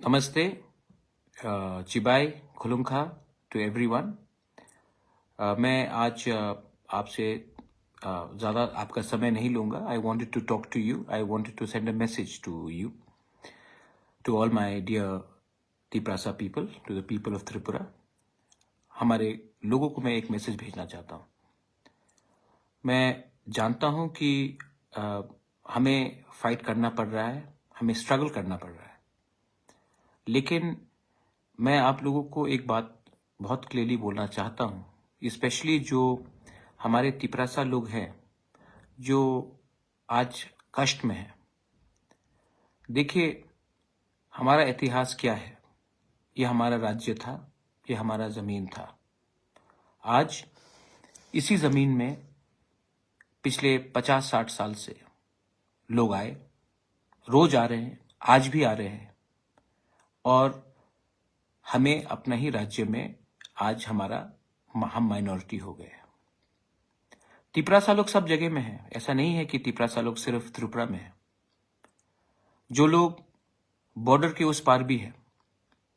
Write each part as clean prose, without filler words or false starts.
नमस्ते, चिबाई खुलुमखा to everyone. मैं आज आपसे ज़्यादा आपका समय नहीं लूँगा। I wanted to talk to you, I wanted to send a message to you, to all my dear Tiprasa people, to the people of Tripura. हमारे लोगों को मैं एक मैसेज भेजना चाहता हूँ। मैं जानता हूँ कि हमें फाइट करना पड़ रहा है, हमें स्ट्रगल करना पड़ रहा है, लेकिन मैं आप लोगों को एक बात बहुत क्लियरली बोलना चाहता हूँ, स्पेशली जो हमारे तिपरासा लोग हैं जो आज कष्ट में हैं। देखिए, हमारा इतिहास क्या है। ये हमारा राज्य था, ये हमारा ज़मीन था। आज इसी ज़मीन में पिछले 50-60 साल से लोग आए, रोज आ रहे हैं, आज भी आ रहे हैं, और हमें अपना ही राज्य में आज हम माइनॉरिटी हो गए। तिपरासा लोग सब जगह में हैं। ऐसा नहीं है कि तिपरासा लोग सिर्फ त्रिपुरा में है। जो लोग बॉर्डर के उस पार भी है,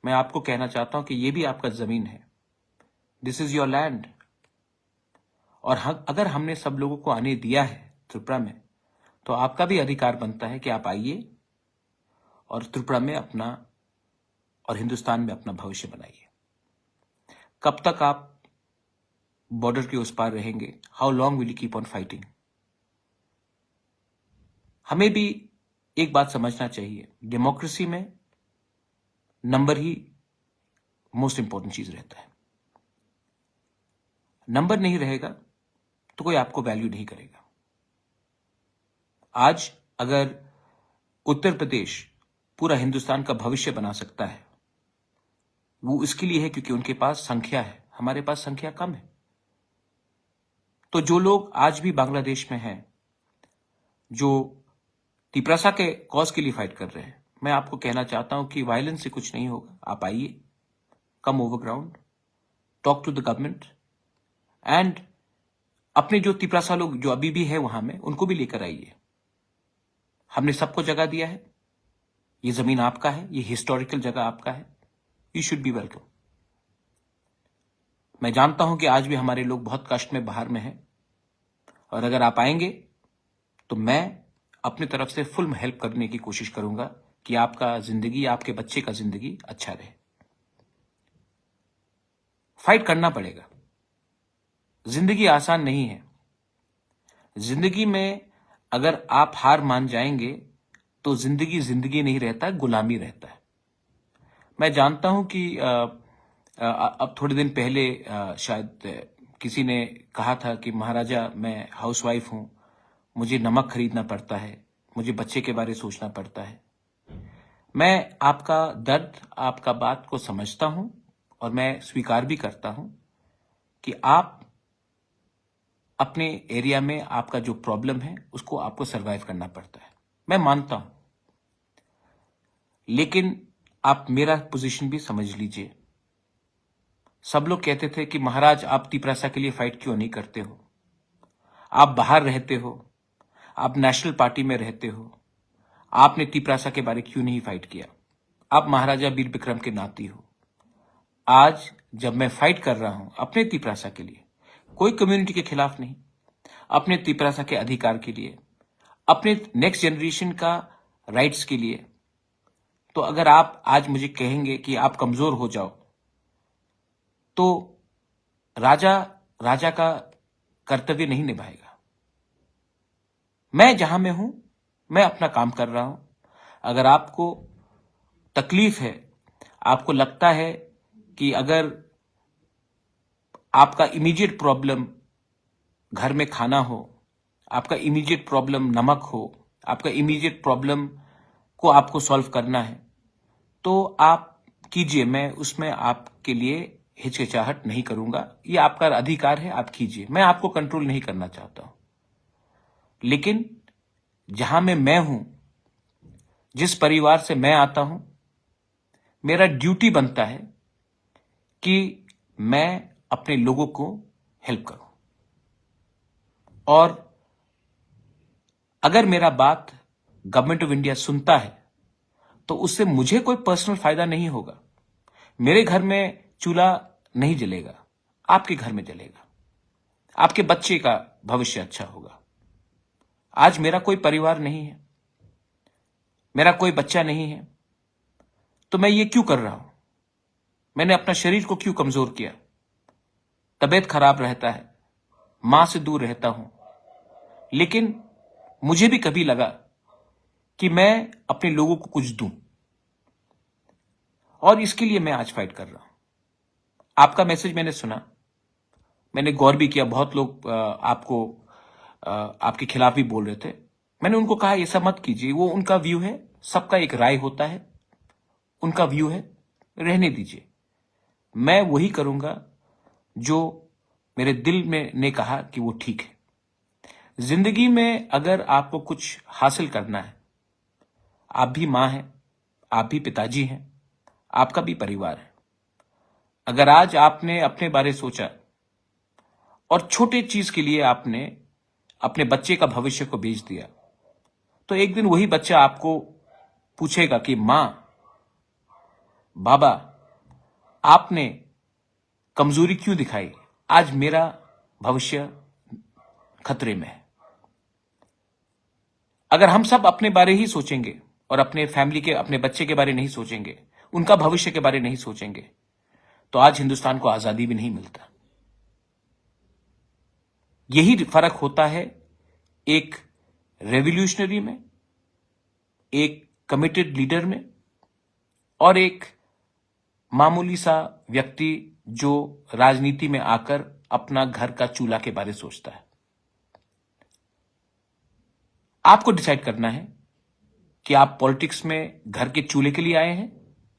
मैं आपको कहना चाहता हूं कि ये भी आपका जमीन है। This is your land. और अगर हमने सब लोगों को आने दिया है त्रिपुरा में, तो आपका भी अधिकार बनता है कि आप आइए और त्रिपुरा में अपना और हिंदुस्तान में अपना भविष्य बनाइए। कब तक आप बॉर्डर के उस पार रहेंगे? How long will you keep on fighting? हमें भी एक बात समझना चाहिए, डेमोक्रेसी में नंबर ही मोस्ट इंपॉर्टेंट चीज रहता है। नंबर नहीं रहेगा तो कोई आपको वैल्यू नहीं करेगा। आज अगर उत्तर प्रदेश पूरा हिंदुस्तान का भविष्य बना सकता है, वो इसके लिए है क्योंकि उनके पास संख्या है, हमारे पास संख्या कम है। तो जो लोग आज भी बांग्लादेश में हैं, जो तिपरासा के कॉज के लिए फाइट कर रहे हैं, मैं आपको कहना चाहता हूं कि वायलेंस से कुछ नहीं होगा। आप आइए, come over ground, talk to the government, and अपने जो तिपरासा लोग जो अभी भी है वहां में, उनको भी लेकर आइए। हमने सबको जगह दिया है। ये जमीन आपका है, ये हिस्टोरिकल जगह आपका है। You should be welcome. मैं जानता हूं कि आज भी हमारे लोग बहुत कष्ट में बाहर में हैं, और अगर आप आएंगे तो मैं अपनी तरफ से फुल हेल्प करने की कोशिश करूंगा कि आपका जिंदगी, आपके बच्चे का जिंदगी अच्छा रहे। फाइट करना पड़ेगा। जिंदगी आसान नहीं है। जिंदगी में अगर आप हार मान जाएंगे तो जिंदगी जिंदगी नहीं रहता, गुलामी रहता है। मैं जानता हूं कि अब थोड़े दिन पहले शायद किसी ने कहा था कि महाराजा, मैं हाउसवाइफ हूं, मुझे नमक खरीदना पड़ता है, मुझे बच्चे के बारे सोचना पड़ता है। मैं आपका दर्द, आपका बात को समझता हूं, और मैं स्वीकार भी करता हूं कि आप अपने एरिया में आपका जो प्रॉब्लम है उसको आपको सरवाइव करना पड़ता है। मैं मानता हूं, लेकिन आप मेरा पोजीशन भी समझ लीजिए। सब लोग कहते थे कि महाराज, आप तिपरासा के लिए फाइट क्यों नहीं करते हो? आप बाहर रहते हो, आप नेशनल पार्टी में रहते हो, आपने तिपरासा के बारे क्यों नहीं फाइट किया? आप महाराजा वीर विक्रम के नाती हो। आज जब मैं फाइट कर रहा हूं अपने तिपरासा के लिए, कोई कम्युनिटी के खिलाफ नहीं, अपने तिपरासा के अधिकार के लिए, अपने नेक्स्ट जनरेशन का राइट्स के लिए, तो अगर आप आज मुझे कहेंगे कि आप कमजोर हो जाओ, तो राजा का कर्तव्य नहीं निभाएगा। मैं जहां में हूं, मैं अपना काम कर रहा हूं। अगर आपको तकलीफ है, आपको लगता है कि अगर आपका इमीडिएट प्रॉब्लम घर में खाना हो, आपका इमीडिएट प्रॉब्लम नमक हो, आपका इमीडिएट प्रॉब्लम को आपको सॉल्व करना है, तो आप कीजिए। मैं उसमें आपके लिए हिचकिचाहट नहीं करूंगा। ये आपका अधिकार है, आप कीजिए। मैं आपको कंट्रोल नहीं करना चाहता हूं, लेकिन जहां में मैं हूं, जिस परिवार से मैं आता हूं, मेरा ड्यूटी बनता है कि मैं अपने लोगों को हेल्प करूं। और अगर मेरा बात गवर्नमेंट ऑफ इंडिया सुनता है, तो उससे मुझे कोई पर्सनल फायदा नहीं होगा। मेरे घर में चूल्हा नहीं जलेगा, आपके घर में जलेगा, आपके बच्चे का भविष्य अच्छा होगा। आज मेरा कोई परिवार नहीं है, मेरा कोई बच्चा नहीं है, तो मैं ये क्यों कर रहा हूं? मैंने अपना शरीर को क्यों कमजोर किया? तबीयत खराब रहता है, मां से दूर रहता हूं, लेकिन मुझे भी कभी लगा कि मैं अपने लोगों को कुछ दूं, और इसके लिए मैं आज फाइट कर रहा हूं। आपका मैसेज मैंने सुना, मैंने गौर भी किया। बहुत लोग आपके खिलाफ भी बोल रहे थे। मैंने उनको कहा ऐसा मत कीजिए, वो उनका व्यू है, सबका एक राय होता है, उनका व्यू है, रहने दीजिए। मैं वही करूंगा जो मेरे दिल में ने कहा कि वो ठीक है। जिंदगी में अगर आपको कुछ हासिल करना है, आप भी मां हैं, आप भी पिताजी हैं, आपका भी परिवार है। अगर आज आपने अपने बारे सोचा और छोटे चीज के लिए आपने अपने बच्चे का भविष्य को बेच दिया, तो एक दिन वही बच्चा आपको पूछेगा कि मां, बाबा, आपने कमजोरी क्यों दिखाई? आज मेरा भविष्य खतरे में है। अगर हम सब अपने बारे ही सोचेंगे और अपने फैमिली के, अपने बच्चे के बारे नहीं सोचेंगे, उनका भविष्य के बारे नहीं सोचेंगे, तो आज हिंदुस्तान को आजादी भी नहीं मिलता। यही फर्क होता है एक रेवोल्यूशनरी में, एक कमिटेड लीडर में, और एक मामूली सा व्यक्ति जो राजनीति में आकर अपना घर का चूल्हा के बारे सोचता है। आपको डिसाइड करना है कि आप पॉलिटिक्स में घर के चूल्हे के लिए आए हैं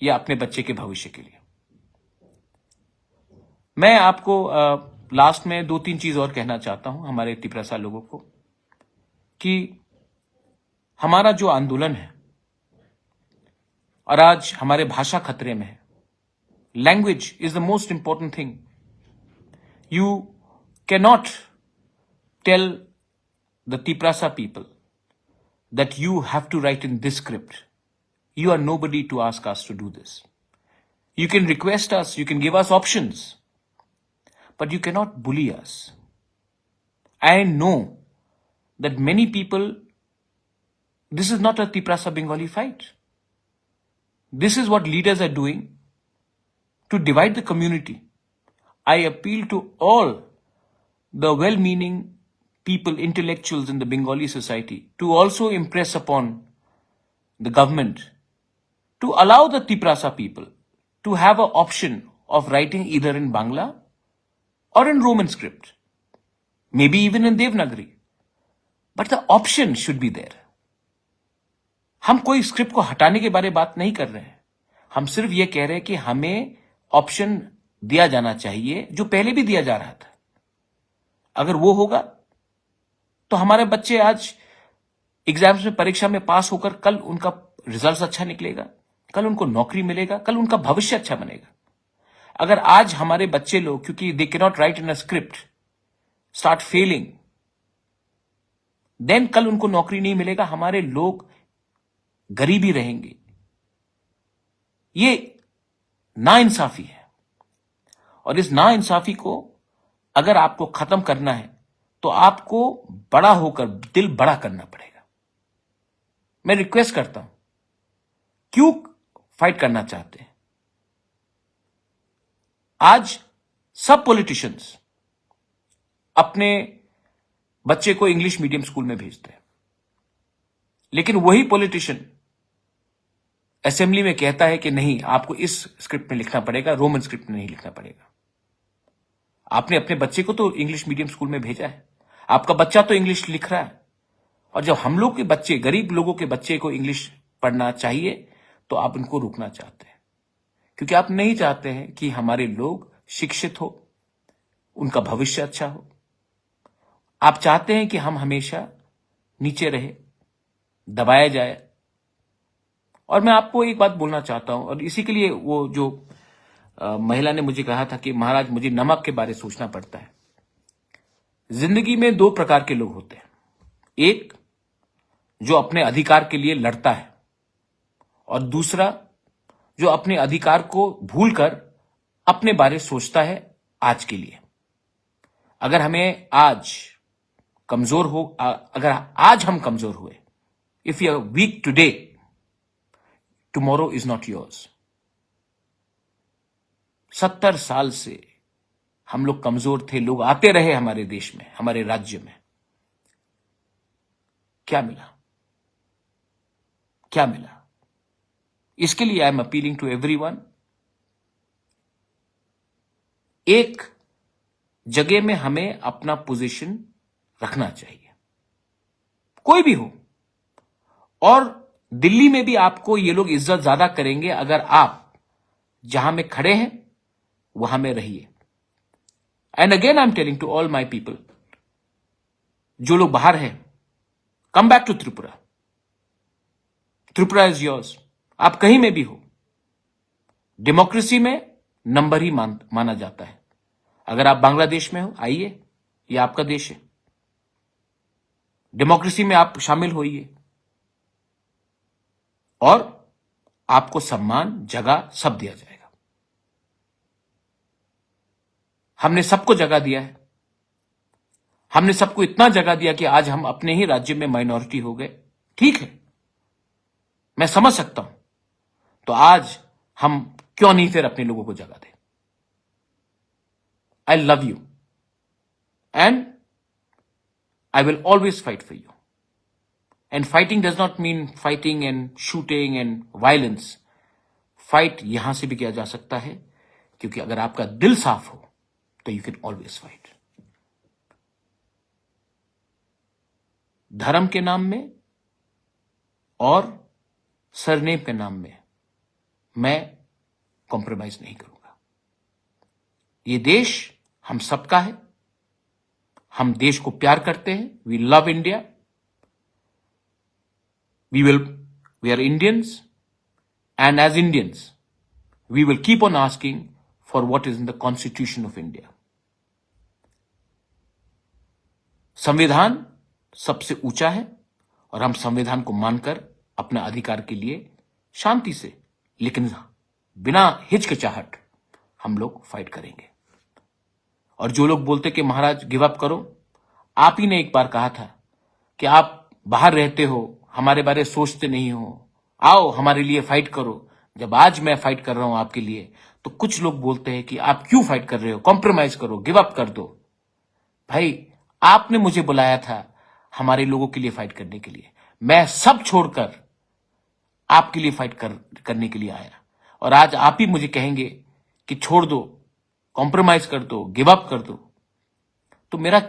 या अपने बच्चे के भविष्य के लिए। मैं आपको लास्ट में 2-3 चीज और कहना चाहता हूं हमारे तिपरासा लोगों को, कि हमारा जो आंदोलन है, और आज हमारे भाषा खतरे में है। Language is the most important thing. You can not tell the Tiprasa people that you have to write in this script. You are nobody to ask us to do this. You can request us, you can give us options, but you cannot bully us. I know that many people, this is not a Tiprasa Bengali fight. This is what leaders are doing to divide the community. I appeal to all the well-meaning people, intellectuals in the Bengali society, to also impress upon the government to allow the Tiprasa people to have an option of writing either in Bangla or in Roman script, maybe even in Devanagari, but the option should be there. हम कोई script को हटाने के बारे बात नहीं कर रहे हैं, हम सिर्फ ये कह रहे हैं कि हमें ऑप्शन दिया जाना चाहिए जो पहले भी दिया जा रहा था। अगर वो होगा तो हमारे बच्चे आज एग्जाम्स में, परीक्षा में पास होकर कल उनका रिजल्ट अच्छा निकलेगा, कल उनको नौकरी मिलेगा, कल उनका भविष्य अच्छा बनेगा। अगर आज हमारे बच्चे लोग, क्योंकि they can not write in a script, start failing, then कल उनको नौकरी नहीं मिलेगा, हमारे लोग गरीबी रहेंगे। ये नाइंसाफी है, और इस नाइंसाफी को अगर आपको खत्म करना है तो आपको बड़ा होकर दिल बड़ा करना पड़ेगा। मैं रिक्वेस्ट करता हूं, क्यों फाइट करना चाहते हैं? आज सब पॉलिटिशियंस अपने बच्चे को इंग्लिश मीडियम स्कूल में भेजते हैं, लेकिन वही पॉलिटिशियन असेंबली में कहता है कि नहीं, आपको इस स्क्रिप्ट में लिखना पड़ेगा, रोमन स्क्रिप्ट में नहीं लिखना पड़ेगा। आपने अपने बच्चे को तो इंग्लिश मीडियम स्कूल में भेजा है, आपका बच्चा तो इंग्लिश लिख रहा है, और जब हम लोग के बच्चे, गरीब लोगों के बच्चे को इंग्लिश पढ़ना चाहिए, तो आप उनको रोकना चाहते हैं, क्योंकि आप नहीं चाहते हैं कि हमारे लोग शिक्षित हो, उनका भविष्य अच्छा हो। आप चाहते हैं कि हम हमेशा नीचे रहे, दबाया जाए। और मैं आपको एक बात बोलना चाहता हूं, और इसी के लिए वो जो महिला ने मुझे कहा था कि महाराज मुझे नमक के बारे सोचना पड़ता है। जिंदगी में 2 प्रकार के लोग होते हैं, एक जो अपने अधिकार के लिए लड़ता है और दूसरा जो अपने अधिकार को भूलकर अपने बारे सोचता है आज के लिए। अगर हमें आज कमजोर हो, अगर आज हम कमजोर हुए, if you are weak today, tomorrow is not yours. 70 साल से हम लोग कमजोर थे, लोग आते रहे हमारे देश में, हमारे राज्य में। क्या मिला? क्या मिला? इसके लिए I am appealing to everyone, एक जगह में हमें अपना पोजीशन रखना चाहिए, कोई भी हो। और दिल्ली में भी आपको ये लोग इज्जत ज्यादा करेंगे अगर आप जहां में खड़े हैं वहां में रहिए। And again I am telling to all my people, जो लोग बाहर हैं, come back to Tripura. Tripura is yours. आप कहीं में भी हो, डेमोक्रेसी में नंबर ही माना जाता है। अगर आप बांग्लादेश में हो, आइए, ये आपका देश है, डेमोक्रेसी में आप शामिल होइए और आपको सम्मान, जगह सब दिया जाएगा। हमने सबको जगह दिया है, हमने सबको इतना जगह दिया कि आज हम अपने ही राज्य में माइनॉरिटी हो गए। ठीक है, मैं समझ सकता हूं, तो आज हम क्यों नहीं फिर अपने लोगों को जगह दें। I love you and I will always fight for you. And fighting does not mean fighting and shooting and violence. Fight यहां से भी किया जा सकता है, क्योंकि अगर आपका दिल साफ हो तो you can always fight. धर्म के नाम में और सरनेम के नाम में मैं कॉम्प्रोमाइज नहीं करूंगा। ये देश हम सबका है, हम देश को प्यार करते हैं, we love India, we are Indians, and as Indians we will keep on asking for what is in the constitution of India. संविधान सबसे ऊंचा है और हम संविधान को मानकर अपने अधिकार के लिए शांति से, लेकिन बिना हिचकिचाहट हम लोग फाइट करेंगे। और जो लोग बोलते कि महाराज गिव अप करो, आप ही ने एक बार कहा था कि आप बाहर रहते हो, हमारे बारे सोचते नहीं हो, आओ हमारे लिए फाइट करो। जब आज मैं फाइट कर रहा हूं आपके लिए, तो कुछ लोग बोलते हैं कि आप क्यों फाइट कर रहे हो, कॉम्प्रोमाइज करो, गिव अप कर दो। भाई, आपने मुझे बुलाया था हमारे लोगों के लिए फाइट करने के लिए, मैं सब छोड़कर आपके लिए फाइट करने के लिए आया, और आज आप ही मुझे कहेंगे कि छोड़ दो, कॉम्प्रोमाइज कर दो, गिव अप कर दो। तो मेरा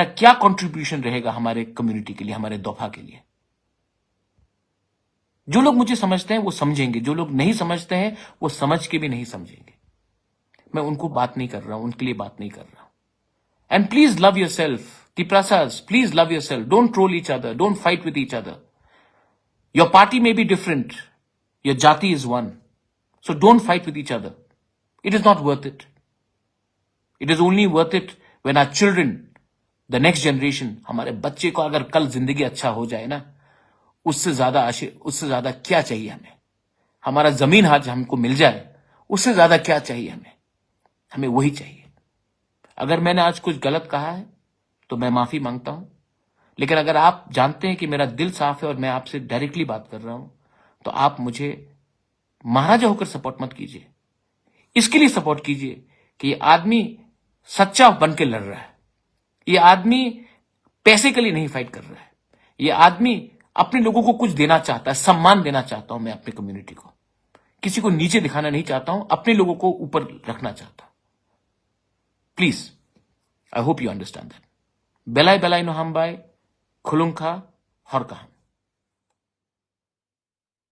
क्या कंट्रीब्यूशन रहेगा हमारे कम्युनिटी के लिए, हमारे दोफा के लिए? जो लोग मुझे समझते हैं वो समझेंगे, जो लोग नहीं समझते हैं वो समझ के भी नहीं समझेंगे। मैं उनको बात नहीं कर रहा हूं, उनके लिए बात नहीं कर रहा हूं। And please love your self, Tiprasas, please love yourself. Don't troll each other. Don't fight with each other. Your party may be different. Your jati is one. So don't fight with each other. It is not worth it. It is only worth it when our children, the next generation, हमारे बच्चे को अगर कल जिंदगी अच्छा हो जाए ना, उससे ज्यादा क्या चाहिए हमें? हमारा जमीन आज हमको मिल जाए, उससे ज्यादा क्या चाहिए हमें? हमें वही चाहिए। अगर मैंने आज कुछ गलत कहा है तो मैं माफी मांगता हूं, लेकिन अगर आप जानते हैं कि मेरा दिल साफ है और मैं आपसे डायरेक्टली बात कर रहा हूं, तो आप मुझे महाराजा होकर सपोर्ट मत कीजिए। इसके लिए सपोर्ट कीजिए कि ये आदमी सच्चा बन के लड़ रहा है, ये आदमी पैसे के लिए नहीं फाइट कर रहा है, ये आदमी अपने लोगों को कुछ देना चाहता है, सम्मान देना चाहता हूं मैं अपनी कम्युनिटी को, किसी को नीचे दिखाना नहीं चाहता हूं, अपने लोगों को ऊपर रखना चाहता हूं। Please, I hope you understand that. बेलाई बेलाई नो हम बाय खुलुंखा हर कहा।